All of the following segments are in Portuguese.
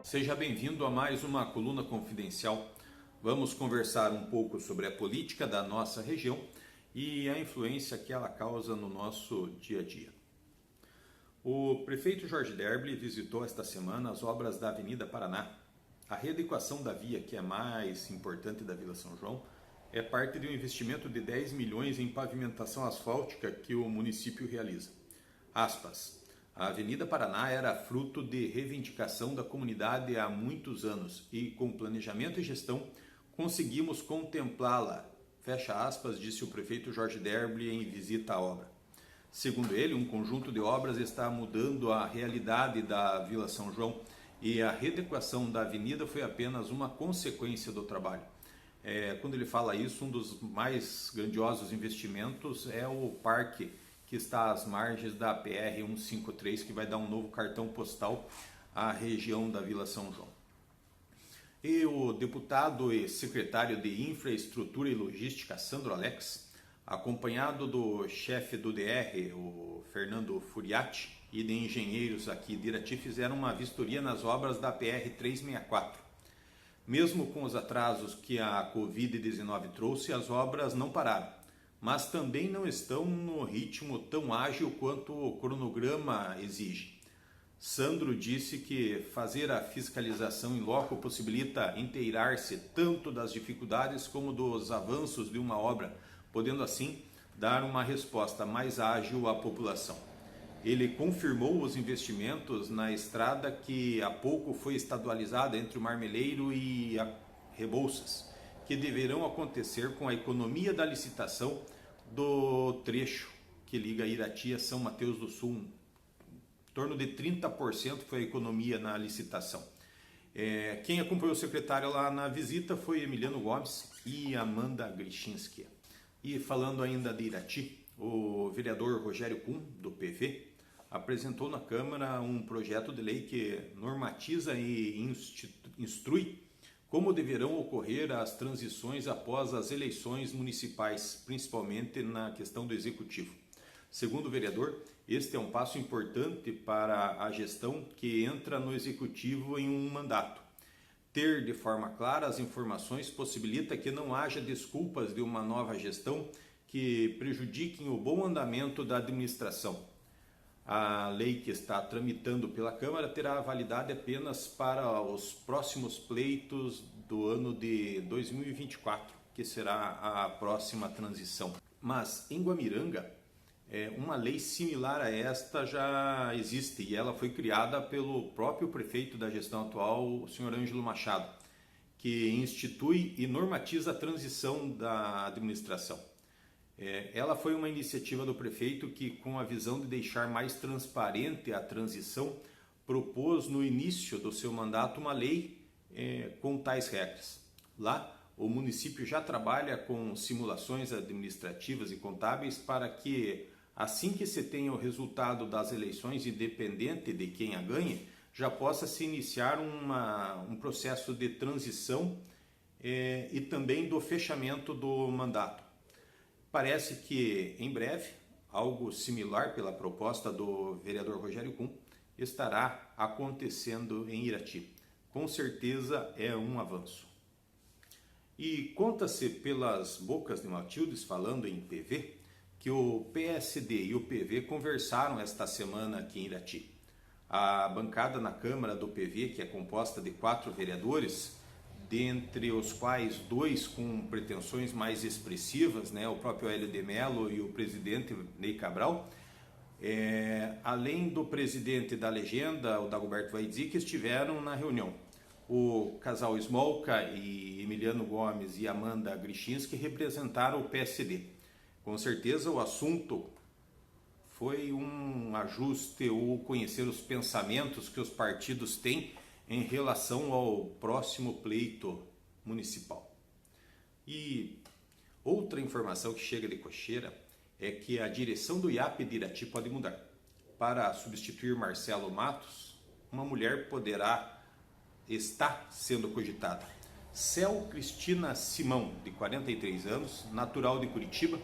Seja bem-vindo a mais uma coluna confidencial. Vamos conversar um pouco sobre a política da nossa região e a influência que ela causa no nosso dia a dia. O prefeito Jorge Derby visitou esta semana as obras da Avenida Paraná. A readequação da via, que é mais importante da Vila São João, é parte de um investimento de 10 milhões em pavimentação asfáltica que o município realiza. Aspas. A Avenida Paraná era fruto de reivindicação da comunidade há muitos anos e, com planejamento e gestão, conseguimos contemplá-la. Fecha aspas, disse o prefeito Jorge Derby em visita à obra. Segundo ele, um conjunto de obras está mudando a realidade da Vila São João e a readequação da avenida foi apenas uma consequência do trabalho. Quando ele fala isso, um dos mais grandiosos investimentos é o parque que está às margens da PR-153, que vai dar um novo cartão postal à região da Vila São João. E o deputado e secretário de Infraestrutura e Logística, Sandro Alex, acompanhado do chefe do DR, o Fernando Furiati, e de engenheiros aqui de Irati, fizeram uma vistoria nas obras da PR-364. Mesmo com os atrasos que a Covid-19 trouxe, as obras não pararam, mas também não estão no ritmo tão ágil quanto o cronograma exige. Sandro disse que fazer a fiscalização em loco possibilita inteirar-se tanto das dificuldades como dos avanços de uma obra, podendo assim dar uma resposta mais ágil à população. Ele confirmou os investimentos na estrada que há pouco foi estadualizada entre o Marmeleiro e a Rebouças, que deverão acontecer com a economia da licitação do trecho que liga Irati a São Mateus do Sul. Em torno de 30% foi a economia na licitação. Quem acompanhou o secretário lá na visita foi Emiliano Gomes e Amanda Grishinski. E falando ainda de Irati, o vereador Rogério Kuhn, do PV, apresentou na Câmara um projeto de lei que normatiza e instrui como deverão ocorrer as transições após as eleições municipais, principalmente na questão do executivo. Segundo o vereador, este é um passo importante para a gestão que entra no executivo em um mandato. Ter de forma clara as informações possibilita que não haja desculpas de uma nova gestão que prejudiquem o bom andamento da administração. A lei que está tramitando pela Câmara terá validade apenas para os próximos pleitos do ano de 2024, que será a próxima transição. Mas em Guamiranga, uma lei similar a esta já existe e ela foi criada pelo próprio prefeito da gestão atual, o senhor Ângelo Machado, que institui e normatiza a transição da administração. Ela foi uma iniciativa do prefeito que, com a visão de deixar mais transparente a transição, propôs no início do seu mandato uma lei com tais regras. Lá, o município já trabalha com simulações administrativas e contábeis para que, assim que se tenha o resultado das eleições, independente de quem a ganhe, já possa se iniciar um processo de transição e também do fechamento do mandato. Parece que, em breve, algo similar pela proposta do vereador Rogério Kuhn estará acontecendo em Irati. Com certeza é um avanço. E conta-se pelas bocas de Matildes, falando em PV, que o PSD e o PV conversaram esta semana aqui em Irati. A bancada na Câmara do PV, que é composta de 4 vereadores, dentre os quais 2 com pretensões mais expressivas, o próprio Hélio de Mello e o presidente Ney Cabral, além do presidente da legenda, o Dagoberto Vaidzi, que estiveram na reunião. O casal Smolka e Emiliano Gomes e Amanda Grishinski representaram o PSD. Com certeza o assunto foi um ajuste ou conhecer os pensamentos que os partidos têm em relação ao próximo pleito municipal. E outra informação que chega de cocheira é que a direção do IAP de Irati pode mudar. Para substituir Marcelo Matos, uma mulher está sendo cogitada. Cel Cristina Simão, de 43 anos, natural de Curitiba,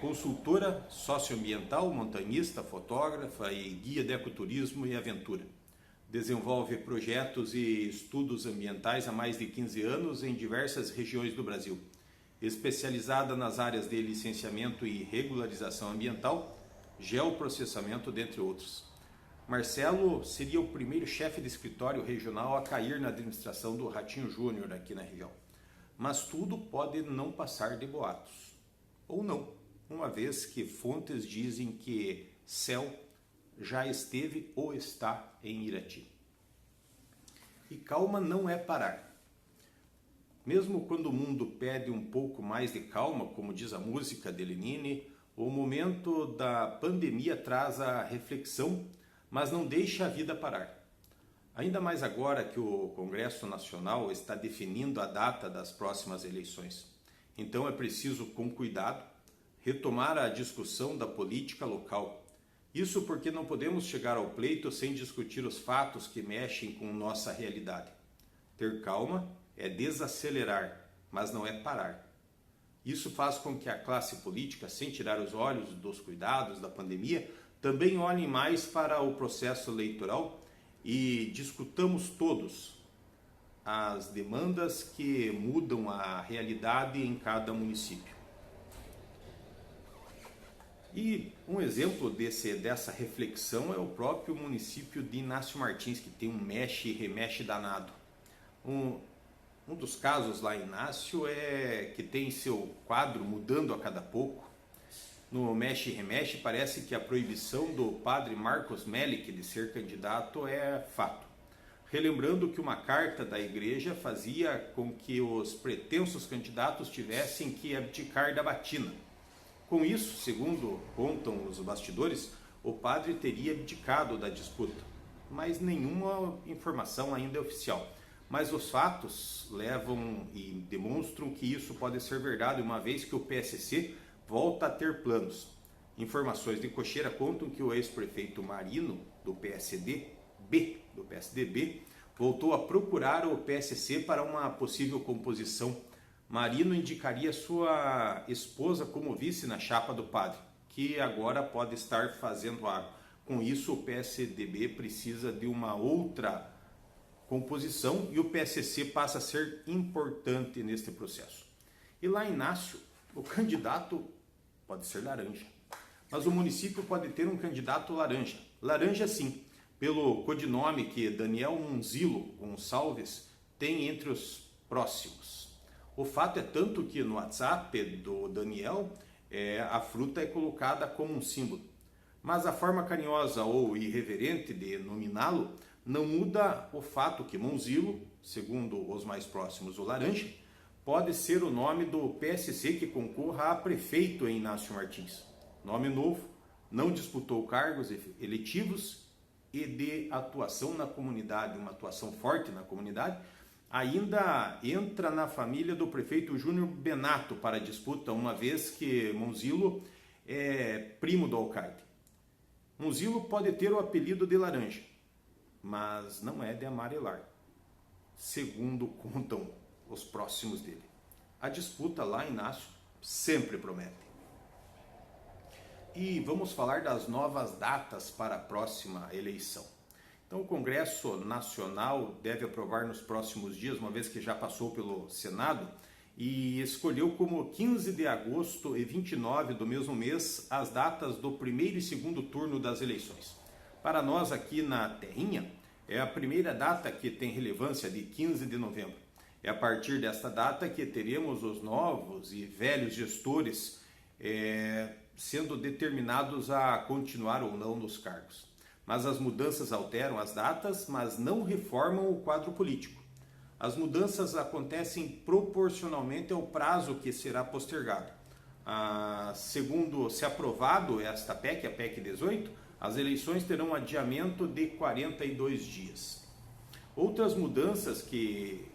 consultora socioambiental, montanhista, fotógrafa e guia de ecoturismo e aventura. desenvolve projetos e estudos ambientais há mais de 15 anos em diversas regiões do Brasil, especializada nas áreas de licenciamento e regularização ambiental, geoprocessamento, dentre outros. Marcelo seria o primeiro chefe de escritório regional a cair na administração do Ratinho Júnior aqui na região. Mas tudo pode não passar de boatos. Ou não, uma vez que fontes dizem que Céu já esteve ou está em Irati. E calma não é parar. Mesmo quando o mundo pede um pouco mais de calma, como diz a música de Lenine, o momento da pandemia traz a reflexão, mas não deixa a vida parar. Ainda mais agora que o Congresso Nacional está definindo a data das próximas eleições. Então é preciso, com cuidado, retomar a discussão da política local. Isso porque não podemos chegar ao pleito sem discutir os fatos que mexem com nossa realidade. Ter calma é desacelerar, mas não é parar. Isso faz com que a classe política, sem tirar os olhos dos cuidados da pandemia, também olhe mais para o processo eleitoral e discutamos todos as demandas que mudam a realidade em cada município. E um exemplo dessa reflexão é o próprio município de Inácio Martins, que tem um mexe e remexe danado. Um dos casos lá em Inácio é que tem seu quadro mudando a cada pouco. No mexe e remexe parece que a proibição do padre Marcos Melick de ser candidato é fato. Relembrando que uma carta da igreja fazia com que os pretensos candidatos tivessem que abdicar da batina. Com isso, segundo contam os bastidores, o padre teria abdicado da disputa, mas nenhuma informação ainda é oficial. Mas os fatos levam e demonstram que isso pode ser verdade, uma vez que o PSC volta a ter planos. Informações de cocheira contam que o ex-prefeito Marino, do PSDB, voltou a procurar o PSC para uma possível composição. Marino indicaria sua esposa como vice na chapa do padre, que agora pode estar fazendo água. Com isso, o PSDB precisa de uma outra composição e o PSC passa a ser importante neste processo. E lá em Inácio, o candidato pode ser laranja, mas o município pode ter um candidato laranja. Laranja sim, pelo codinome que Daniel Munzilo Gonçalves tem entre os próximos. O fato é tanto que no WhatsApp do Daniel a fruta é colocada como um símbolo, mas a forma carinhosa ou irreverente de nominá-lo não muda o fato que Monzilo, segundo os mais próximos o laranja, pode ser o nome do PSC que concorra a prefeito em Inácio Martins. Nome novo, não disputou cargos eletivos e de atuação na comunidade, uma atuação forte na comunidade, ainda entra na família do prefeito Júnior Benato para a disputa, uma vez que Monzilo é primo do alcaide. Monzilo pode ter o apelido de laranja, mas não é de amarelar, segundo contam os próximos dele. A disputa lá em Inácio sempre promete. E vamos falar das novas datas para a próxima eleição. Então, o Congresso Nacional deve aprovar nos próximos dias, uma vez que já passou pelo Senado, e escolheu como 15 de agosto e 29 do mesmo mês as datas do primeiro e segundo turno das eleições. Para nós aqui na Terrinha, é a primeira data que tem relevância, de 15 de novembro. É a partir desta data que teremos os novos e velhos gestores sendo determinados a continuar ou não nos cargos. Mas as mudanças alteram as datas, mas não reformam o quadro político. As mudanças acontecem proporcionalmente ao prazo que será postergado. Segundo, se aprovado esta PEC, a PEC 18, as eleições terão um adiamento de 42 dias. Outras mudanças que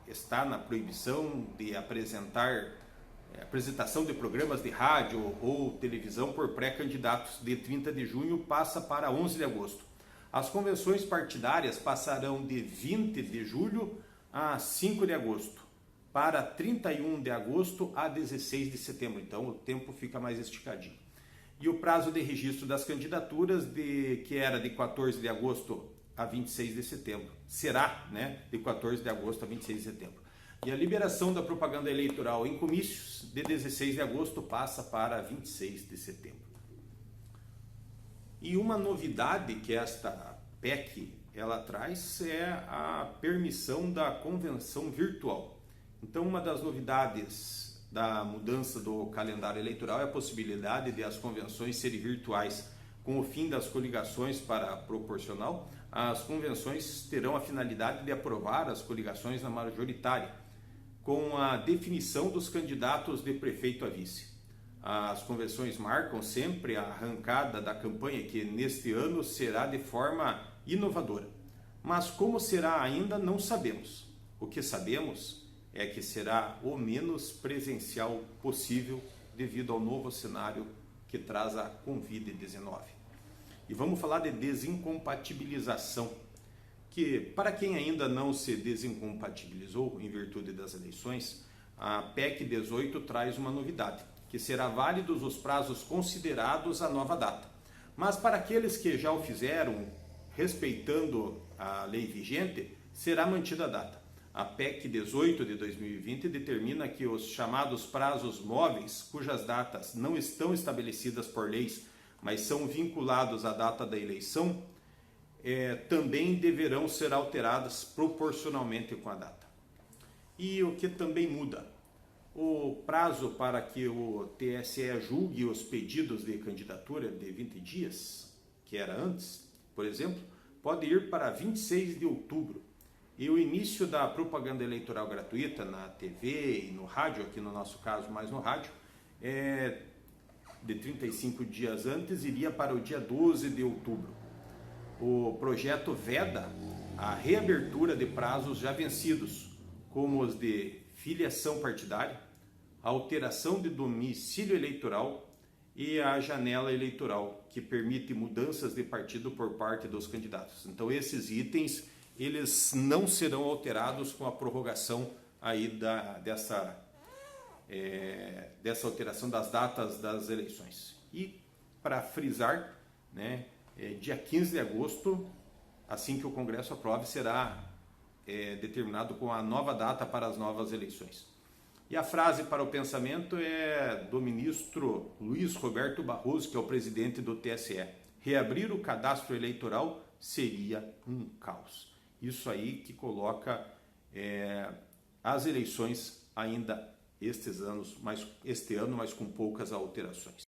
está na proibição de apresentação de programas de rádio ou televisão por pré-candidatos de 30 de junho passa para 11 de agosto. As convenções partidárias passarão de 20 de julho a 5 de agosto, para 31 de agosto a 16 de setembro. Então o tempo fica mais esticadinho. E o prazo de registro das candidaturas, que era de 14 de agosto a 26 de setembro. Será, né, de 14 de agosto a 26 de setembro. E a liberação da propaganda eleitoral em comícios de 16 de agosto passa para 26 de setembro. E uma novidade que esta PEC ela traz é a permissão da convenção virtual. Então, uma das novidades da mudança do calendário eleitoral é a possibilidade de as convenções serem virtuais. Com o fim das coligações para proporcional, as convenções terão a finalidade de aprovar as coligações na majoritária, com a definição dos candidatos de prefeito a vice. As convenções marcam sempre a arrancada da campanha, que neste ano será de forma inovadora. Mas como será ainda não sabemos. O que sabemos é que será o menos presencial possível devido ao novo cenário que traz a Covid-19. E vamos falar de desincompatibilização, que para quem ainda não se desincompatibilizou em virtude das eleições, a PEC 18 traz uma novidade, que será válidos os prazos considerados a nova data. Mas para aqueles que já o fizeram, respeitando a lei vigente, será mantida a data. A PEC 18 de 2020 determina que os chamados prazos móveis, cujas datas não estão estabelecidas por leis, mas são vinculados à data da eleição, também deverão ser alteradas proporcionalmente com a data. E o que também muda? O prazo para que o TSE julgue os pedidos de candidatura de 20 dias, que era antes, por exemplo, pode ir para 26 de outubro. E o início da propaganda eleitoral gratuita na TV e no rádio, aqui no nosso caso mais no rádio, de 35 dias antes, iria para o dia 12 de outubro. O projeto veda a reabertura de prazos já vencidos, como os de filiação partidária, a alteração de domicílio eleitoral e a janela eleitoral, que permite mudanças de partido por parte dos candidatos. Então, esses itens eles não serão alterados com a prorrogação aí dessa alteração das datas das eleições. E, para frisar, né, dia 15 de agosto, assim que o Congresso aprove, será determinado com a nova data para as novas eleições. E a frase para o pensamento é do ministro Luiz Roberto Barroso, que é o presidente do TSE. Reabrir o cadastro eleitoral seria um caos. Isso aí que coloca as eleições ainda este ano, mas com poucas alterações.